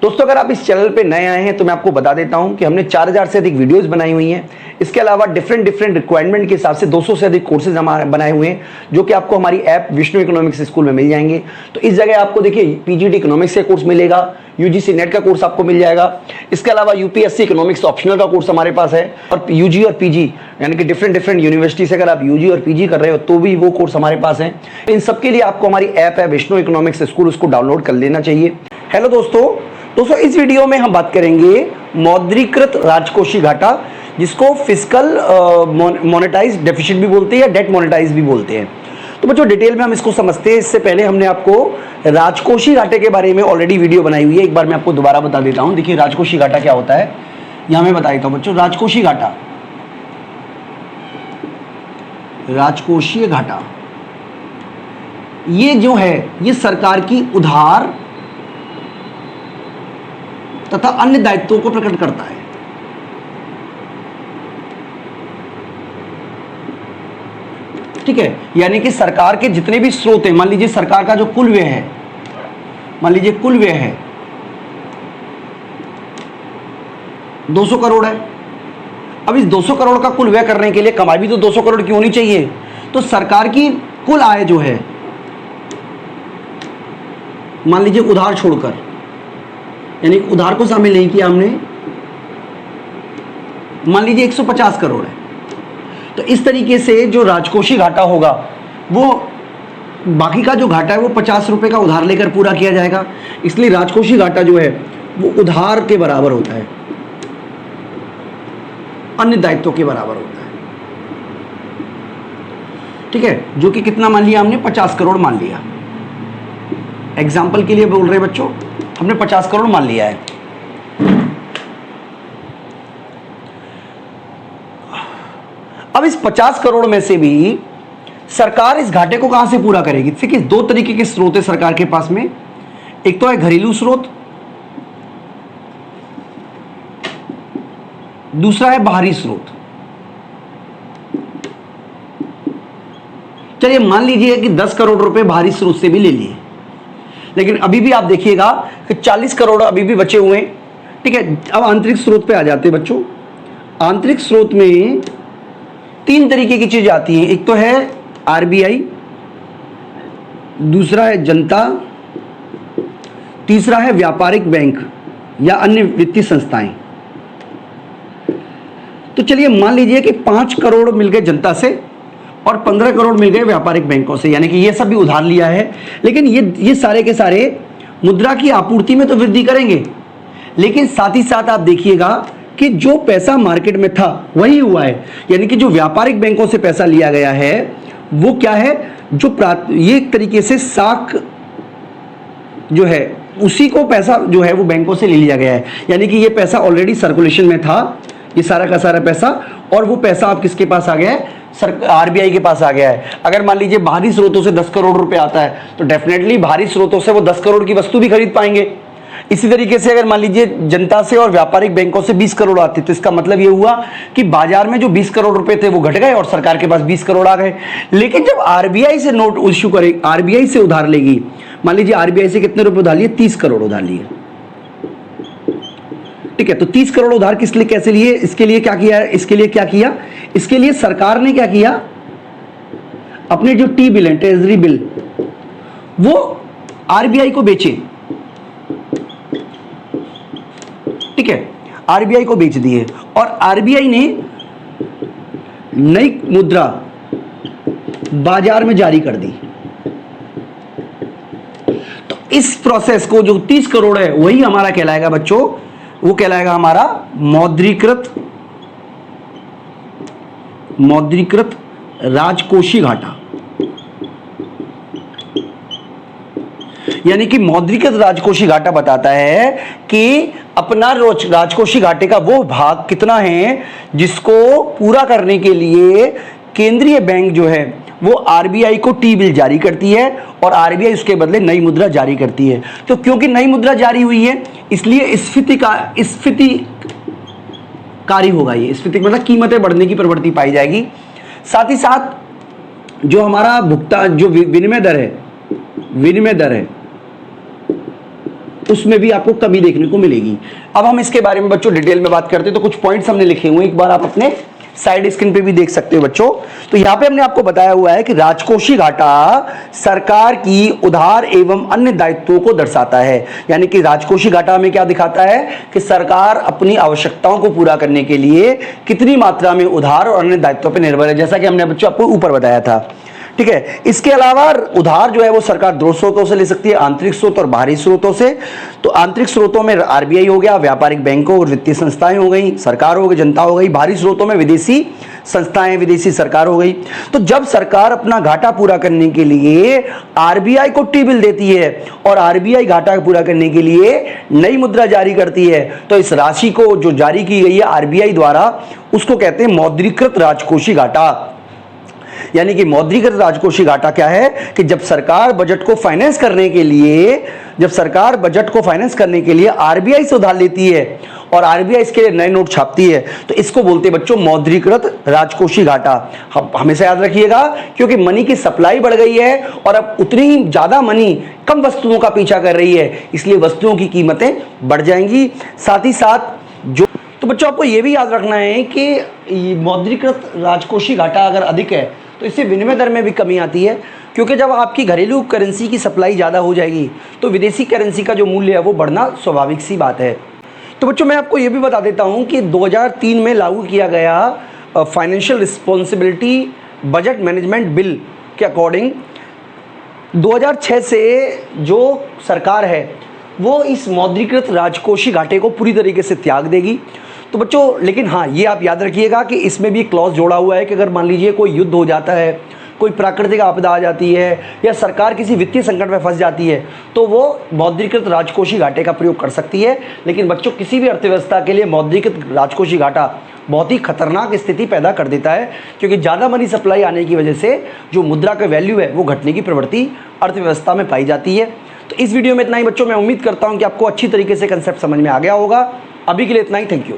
दोस्तों अगर आप इस चैनल पे नए आए हैं तो मैं आपको बता देता हूं कि हमने 4000 से अधिक वीडियोस बनाई हुई हैं। इसके अलावा डिफरेंट रिक्वायरमेंट के हिसाब से 200 से अधिक कोर्सेज हमारे बनाए हुए हैं जो कि आपको हमारी ऐप विष्णु इकोनॉमिक्स स्कूल में मिल जाएंगे। तो इस जगह आपको देखिए पीजीटी इकोनॉमिक्स का कोर्स मिलेगा, यूजीसी नेट का कोर्स आपको मिल जाएगा। इसके अलावा यूपीएससी इकोनॉमिक्स ऑप्शनल का कोर्स हमारे पास है और यूजी और पीजी यानी कि डिफरेंट यूनिवर्सिटी से अगर आप यूजी और पीजी कर रहे हो तो भी वो कोर्स हमारे पास है। इन सबके लिए आपको हमारी ऐप है विष्णु इकोनॉमिक्स स्कूल, उसको डाउनलोड कर लेना चाहिए। हेलो दोस्तों इस वीडियो में हम बात करेंगे मौद्रीकृत राजकोषीय घाटा, जिसको फिस्कल मोनेटाइज डेफिसिट भी बोलते हैं या डेट मोनेटाइज भी बोलते हैं। तो बच्चों डिटेल में हम इसको समझते हैं। इससे पहले हमने आपको राजकोषीय घाटे के बारे में ऑलरेडी वीडियो बनाई हुई है, एक बार मैं आपको दोबारा बता देता हूं। देखिए राजकोषीय घाटा क्या होता है, यहां मैं बता देता हूं बच्चों। राजकोषीय घाटा ये जो है ये सरकार की उधार तथा अन्य दायित्वों को प्रकट करता है। ठीक है, यानी कि सरकार के जितने भी स्रोत हैं, मान लीजिए सरकार का जो कुल व्यय है, मान लीजिए कुल व्यय है 200 करोड़ है। अब इस 200 करोड़ का कुल व्यय करने के लिए कमाई भी तो 200 करोड़ की होनी चाहिए। तो सरकार की कुल आय जो है, मान लीजिए उधार छोड़कर, यानी उधार को शामिल नहीं किया हमने, मान लीजिए 150 करोड़ है। तो इस तरीके से जो राजकोषीय घाटा होगा वो बाकी का जो घाटा है वो 50 रुपए का उधार लेकर पूरा किया जाएगा। इसलिए राजकोषीय घाटा जो है वो उधार के बराबर होता है, अन्य दायित्वों के बराबर होता है। ठीक है, जो कि कितना मान लिया हमने, 50 करोड़ मान लिया। एग्जाम्पल के लिए बोल रहे हैं बच्चों, हमने 50 करोड़ मान लिया है। अब इस 50 करोड़ में से भी सरकार इस घाटे को कहां से पूरा करेगी? देखिए दो तरीके के स्रोत है सरकार के पास में। एक तो है घरेलू स्रोत, दूसरा है बाहरी स्रोत। चलिए मान लीजिए कि 10 करोड़ रुपए बाहरी स्रोत से भी ले लिए, लेकिन अभी भी आप देखिएगा कि 40 करोड़ अभी भी बचे हुए हैं। ठीक है, अब आंतरिक स्रोत पे आ जाते हैं बच्चों। आंतरिक स्रोत में 3 तरीके की चीज आती हैं। एक तो है आरबीआई, दूसरा है जनता, तीसरा है व्यापारिक बैंक या अन्य वित्तीय संस्थाएं। तो चलिए मान लीजिए कि 5 करोड़ मिल गए जनता से और 15 करोड़ मिल गए व्यापारिक बैंकों से, यानी कि ये सब भी उधार लिया है। लेकिन ये सारे के सारे मुद्रा की आपूर्ति में तो वृद्धि करेंगे, लेकिन साथ ही साथ आप देखिएगा कि जो पैसा मार्केट में था वही हुआ है। यानी कि जो व्यापारिक बैंकों से पैसा लिया गया है वो क्या है, जो ये एक तरीके से साख जो है उसी को पैसा जो है वो बैंकों से ले लिया गया है। यानी कि ये पैसा ऑलरेडी सर्कुलेशन में था, ये सारा का सारा पैसा, और वो पैसा अब किसके पास आ गया है, आरबीआई के पास आ गया है। अगर मान लीजिए बाहरी स्रोतों से 10 करोड़ रुपए आता है तो डेफिनेटली बाहरी स्रोतों से वो 10 करोड़ की वस्तु भी खरीद पाएंगे। इसी तरीके से अगर मान लीजिए जनता से और व्यापारिक बैंकों से 20 करोड़ आते तो इसका मतलब ये हुआ कि बाजार में जो 20 करोड़ रुपए थे वो घट गए और सरकार के पास 20 करोड़ आ गए। लेकिन जब आरबीआई से नोट इश्यू करे, आरबीआई से उधार लेगी, मान लीजिए आरबीआई से कितने रुपए उधार लिए, 30 करोड़ उधार लिए। ठीक है, तो 30 करोड़ उधार किस लिए कैसे लिए, इसके लिए क्या किया, इसके लिए सरकार ने क्या किया, अपने जो टी बिल है, ट्रेजरी बिल, वो आरबीआई को बेचे। ठीक है, आरबीआई को बेच दिए और आरबीआई ने नई मुद्रा बाजार में जारी कर दी। तो इस प्रोसेस को जो 30 करोड़ है वही हमारा कहलाएगा बच्चों, वो कहलाएगा हमारा मौद्रीकृत राजकोषीय घाटा। यानी कि मौद्रीकृत राजकोषीय घाटा बताता है कि अपना राजकोषीय घाटे का वो भाग कितना है जिसको पूरा करने के लिए केंद्रीय बैंक जो है वो आरबीआई को टी बिल जारी करती है और आरबीआई उसके बदले नई मुद्रा जारी करती है। तो क्योंकि नई मुद्रा जारी हुई है इसलिए स्फीतिकारी होगा। ये स्फीति मतलब कीमतें बढ़ने की प्रवृत्ति पाई जाएगी। साथ ही साथ जो हमारा भुगतान, जो विनिमय दर है उसमें भी आपको कमी देखने को मिलेगी। अब हम इसके बारे में बच्चों डिटेल में बात करते हैं। तो कुछ पॉइंट्स हमने लिखे हुए हैं, एक बार आप अपने साइड स्क्रीन पे भी देख सकते हो बच्चों। तो यहां पे हमने आपको बताया हुआ है कि राजकोषीय घाटा सरकार की उधार एवं अन्य दायित्वों को दर्शाता है। यानी कि राजकोषीय घाटा हमें क्या दिखाता है कि सरकार अपनी आवश्यकताओं को पूरा करने के लिए कितनी मात्रा में उधार और अन्य दायित्वों पर निर्भर है, जैसा कि हमने बच्चों आपको ऊपर बताया था। ठीक है, इसके अलावा उधार जो है वो सरकार दो स्रोतों से ले सकती है, आंतरिक स्रोत और बाहरी स्रोतों से। तो आंतरिक स्रोतों में आरबीआई हो गया, व्यापारिक बैंकों और वित्तीय संस्थाएं हो गई, सरकार हो गई, जनता हो गई। बाहरी स्रोतों में विदेशी संस्थाएं, विदेशी सरकार हो गई। तो जब सरकार अपना घाटा पूरा करने के लिए आरबीआई को टी बिल देती है और आरबीआई घाटा पूरा करने के लिए नई मुद्रा जारी करती है, तो इस राशि को जो जारी की गई है आरबीआई द्वारा, उसको कहते हैं मौद्रीकृत राजकोषीय घाटा। यानी कि मौद्रीकृत राजकोषीय घाटा क्या है कि जब सरकार बजट को फाइनेंस करने के लिए आरबीआई से उधार लेती है और आरबीआई इसके लिए नए नोट छापती है, तो इसको बोलते हैं बच्चों मौद्रीकृत राजकोषीय घाटा। हमेशा याद रखिएगा, क्योंकि मनी की सप्लाई बढ़ गई है और अब उतनी ज्यादा मनी कम वस्तुओं का पीछा कर रही है, इसलिए वस्तुओं की कीमतें बढ़ जाएंगी। साथ ही साथ तो बच्चों आपको यह भी याद रखना है कि मौद्रीकृत राजकोषीय घाटा अगर अधिक है तो इससे विनिमय दर में भी कमी आती है, क्योंकि जब आपकी घरेलू करेंसी की सप्लाई ज़्यादा हो जाएगी तो विदेशी करेंसी का जो मूल्य है वो बढ़ना स्वाभाविक सी बात है। तो बच्चों मैं आपको ये भी बता देता हूँ कि 2003 में लागू किया गया financial responsibility budget management bill के अकॉर्डिंग 2006 से जो सरकार है वो इस मौद्रीकृत राजकोषीय घाटे को पूरी तरीके से त्याग देगी। तो बच्चों लेकिन हाँ, ये आप याद रखिएगा कि इसमें भी क्लॉज जोड़ा हुआ है कि अगर मान लीजिए कोई युद्ध हो जाता है, कोई प्राकृतिक आपदा आ जाती है या सरकार किसी वित्तीय संकट में फंस जाती है, तो वो मौद्रीकृत राजकोषीय घाटे का प्रयोग कर सकती है। लेकिन बच्चों किसी भी अर्थव्यवस्था के लिए मौद्रीकृत राजकोषीय घाटा बहुत ही खतरनाक स्थिति पैदा कर देता है, क्योंकि ज़्यादा मनी सप्लाई आने की वजह से जो मुद्रा का वैल्यू है वो घटने की प्रवृत्ति अर्थव्यवस्था में पाई जाती है। तो इस वीडियो में इतना ही बच्चों। मैं उम्मीद करता हूँ कि आपको अच्छी तरीके से कंसेप्ट समझ में आ गया होगा। अभी के लिए इतना ही, थैंक यू।